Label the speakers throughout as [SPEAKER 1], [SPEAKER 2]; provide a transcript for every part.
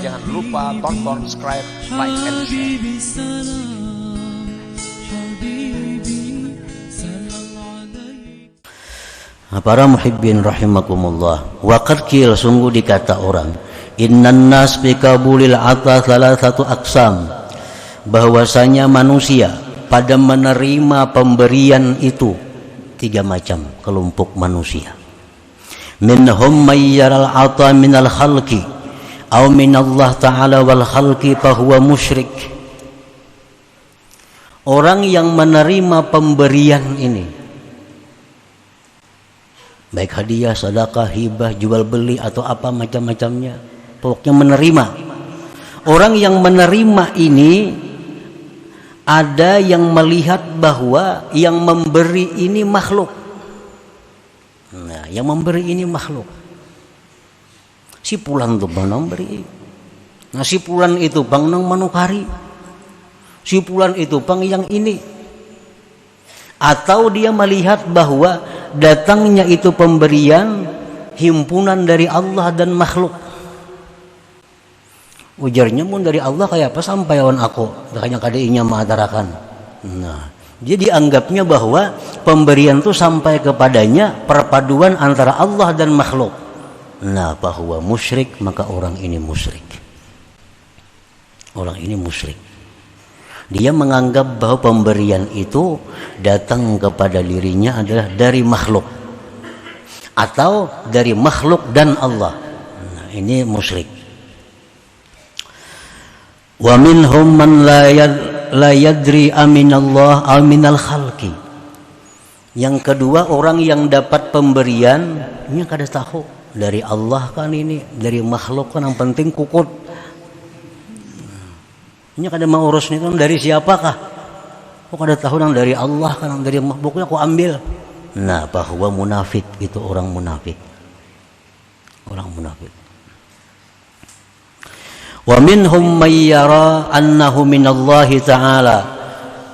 [SPEAKER 1] Jangan lupa tonton, subscribe, like, and share.
[SPEAKER 2] Para muhibbin rahimakumullah, waqad qil, sungguh dikata orang, innan nas bi qabulil ata thalathatu aqsam, bahwasanya manusia pada menerima pemberian itu tiga macam kelompok manusia. Minhum may yaral ata minal khalqi aw minallah ta'ala wal khalqi fahuwa musyrik. Orang yang menerima pemberian ini, baik hadiah, sedekah, hibah, jual beli atau apa macam-macamnya, pokoknya menerima. Orang yang menerima ini, ada yang melihat bahwa yang memberi ini makhluk. Nah, yang memberi ini makhluk. Si pulan tuh bang nang beri. Nah, si pulan itu bang nang manukari. Si pulan itu bang yang ini. Atau dia melihat bahwa datangnya itu pemberian himpunan dari Allah dan makhluk. Ujarnya pun dari Allah kayak apa sampaian aku, hanya kadainya mengatakan. Nah, jadi dianggapnya bahwa pemberian itu sampai kepadanya perpaduan antara Allah dan makhluk. Nah, bahwa musyrik, maka orang ini musyrik. Orang ini musyrik. Dia menganggap bahwa pemberian itu datang kepada dirinya adalah dari makhluk atau dari makhluk dan Allah. Nah, ini musyrik. Wa minhum man la yadri aminallah aminal khalqi. Yang kedua, orang yang dapat pemberian ini kada tahu dari Allah kan, ini dari makhluk kan, yang penting kukut. Ini kada mau urus nih kan dari siapakah? Kok kada tahu nang dari Allah kan, nang dari makhluknya aku ambil. Nah, bahwa munafik itu orang munafik. Orang munafik. Wa minhum may yara annahu minallahi ta'ala.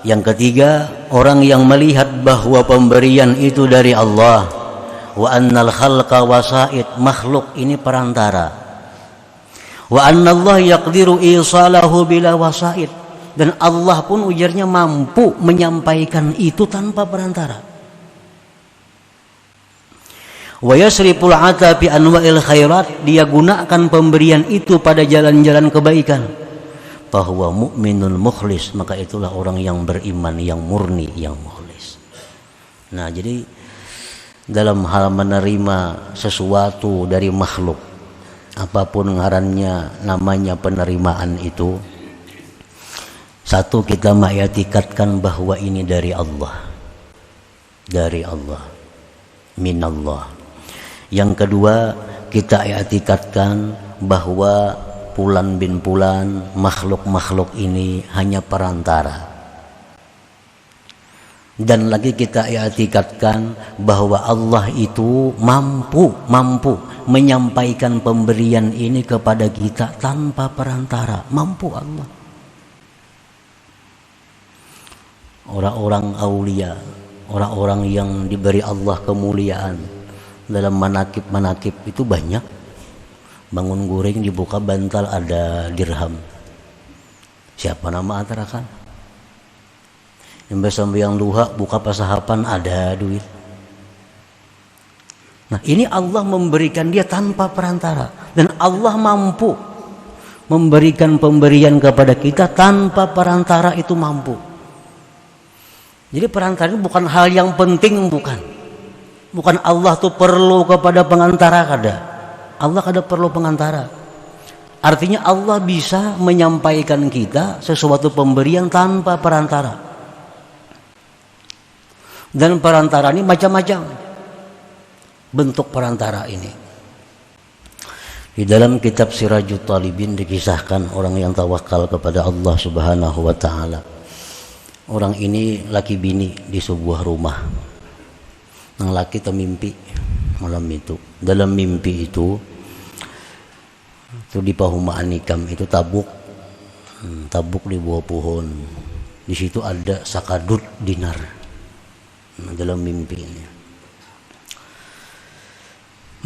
[SPEAKER 2] Yang ketiga, orang yang melihat bahwa pemberian itu dari Allah. Wa annal khalqa wasaid, makhluk ini perantara. Wa annallaha yaqdiru isalahu bila wasaid, dan Allah pun ujarnya mampu menyampaikan itu tanpa perantara. Wa yasriful ata bi anwa'il khairat, dia gunakan pemberian itu pada jalan-jalan kebaikan. Bahwa mukminul mukhlis, maka itulah orang yang beriman, yang murni, yang mukhlis. Nah, jadi dalam hal menerima sesuatu dari makhluk, apapun ngarannya, namanya penerimaan itu, satu, kita mengiktikadkan bahwa ini dari Allah. Dari Allah. Minallah. Yang kedua, kita i'tikadkan bahwa Fulan bin Fulan, makhluk-makhluk ini hanya perantara. Dan lagi kita i'tikadkan bahwa Allah itu mampu menyampaikan pemberian ini kepada kita tanpa perantara. Mampu Allah. Orang-orang aulia, orang-orang yang diberi Allah kemuliaan, dalam manakib itu banyak. Bangun guring dibuka bantal ada dirham. Siapa nama atarakan? Yang sembahyang duha buka pasahapan ada duit. Nah, ini Allah memberikan dia tanpa perantara, dan Allah mampu memberikan pemberian kepada kita tanpa perantara, itu mampu. Jadi perantara itu bukan hal yang penting, bukan Allah tuh perlu kepada pengantara, kada. Allah kada perlu pengantara. Artinya Allah bisa menyampaikan kita sesuatu pemberian tanpa perantara. Dan perantara ini macam-macam bentuk perantara ini. Di dalam kitab Sirajut Talibin dikisahkan orang yang tawakal kepada Allah Subhanahu wa taala. Orang ini laki bini di sebuah rumah. Nang laki termimpi malam itu. Dalam mimpi itu di Pahumaan Nikam itu tabuk di bawah pohon. Di situ ada sakadut dinar. Dalam mimpinya.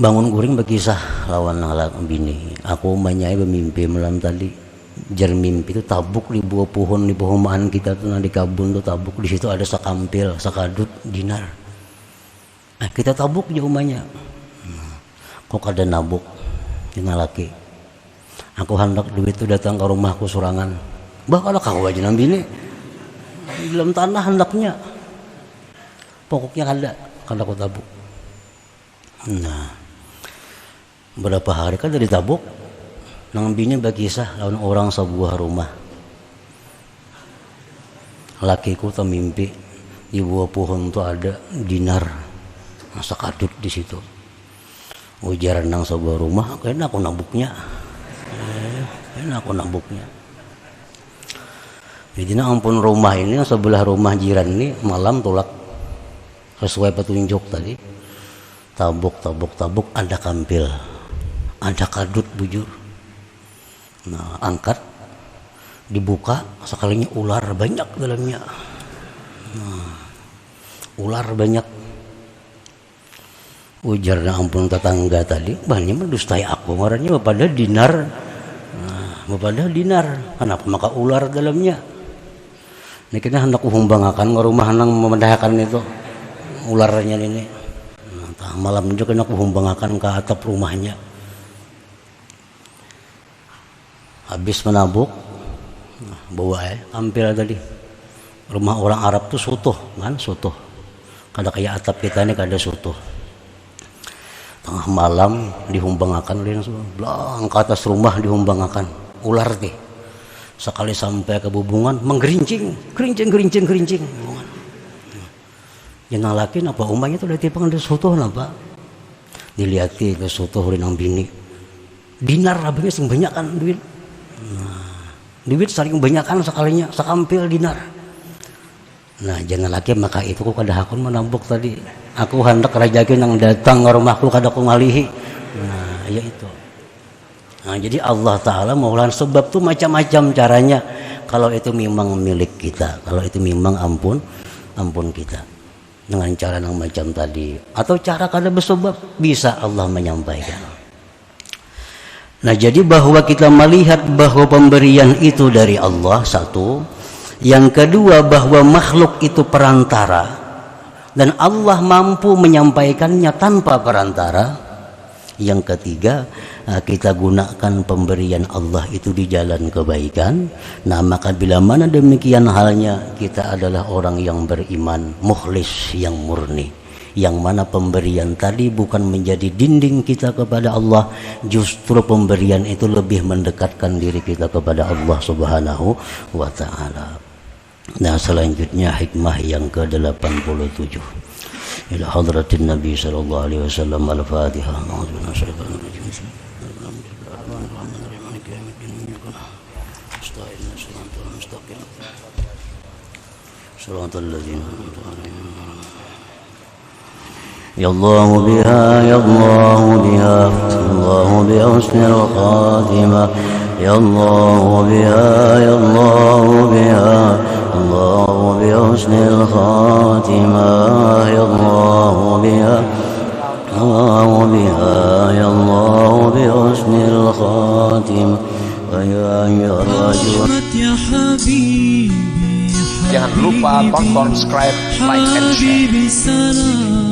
[SPEAKER 2] bangun guring berkisah lawan halak bini. Aku manyai bermimpi malam tadi. Jar mimpi itu tabuk di buah pohon di perumahan kita tuh di kabun tuh tabuk, di situ ada sakampil, sakadut, dinar. Nah, kita tabuk di rumahnya. Kok ada nabuk dina laki. Aku hendak duit itu datang ke rumahku sorangan. Bah kalau kau aja bini di dalam tanah hendaknya. Pokoknya kada aku tabuk. Nah, berapa hari kan dari tabuk nang bini berkisah lawan orang sebuah rumah. Lakiku tuh mimpi di buah pohon tuh ada dinar masa kadut di situ. Ujaran nang sebuah rumah, kayaknya aku nabuknya. Jadi ampun rumah ini sebelah rumah jiran ini malam tolak sesuai petunjuk tadi. Tabuk ada kampil, ada kadut bujur. Nah, angkat, dibuka, sekalinya ular banyak dalamnya. Nah, ular banyak. Ujarnya ampun tetangga tadi, banyak mendustai aku, marahnya pada dinar. Nah, pada dinar, kenapa maka ular dalamnya? Ini kita hendak humbangakan ke rumah nang memedahkan itu ularnya ini. Nah, malam juga kena humbangakan ke atap rumahnya. Habis menabuk, bawa kampil tadi. Rumah orang Arab tuh sutuh, kan sutuh. Kada kayak atap kita ini kada sutuh. Tengah malam dihumbangakan belang ke atas rumah dihumbangakan ular teh. Sekali sampai ke bubungan menggerincing. Yang laki apa umahnya tuh dari tipang ada sutuh napa? Diliati ke sutuh rinang bini. Dinar abangnya sing banyak kan duit. Duit saling banyakan sekalinya sekampil dinar. Nah jangan lagi maka itu ku kada hakun menambuk tadi. Aku hendak rajakin yang datang ke rumahku kada ku ngalihi. Nah ya itu. Nah jadi Allah Ta'ala maulan sebab tuh macam-macam caranya. Kalau itu memang milik kita, kalau itu memang ampun kita. Dengan cara yang macam tadi atau cara kada bersebab bisa Allah menyampaikan. Nah jadi bahwa kita melihat bahwa pemberian itu dari Allah satu. Yang kedua bahwa makhluk itu perantara dan Allah mampu menyampaikannya tanpa perantara. Yang ketiga kita gunakan pemberian Allah itu di jalan kebaikan. Nah maka bila mana demikian halnya kita adalah orang yang beriman mukhlis yang murni. Yang mana pemberian tadi bukan menjadi dinding kita kepada Allah, justru pemberian itu lebih mendekatkan diri kita kepada Allah Subhanahu wa Ta'ala. Nah selanjutnya hikmah yang ke-87 ila hadratin Nabi sallallahu alaihi wasallam. Al-Fatihah. يا الله بها يا الله بها الله بحسن الخاتمة يا الله بها يا الله بها الله بحسن الخاتمة يا الله بها الله بها يا الله بحسن الخاتمة ويا أيها الرجل.
[SPEAKER 1] Jangan lupa tonton, subscribe, like, and share.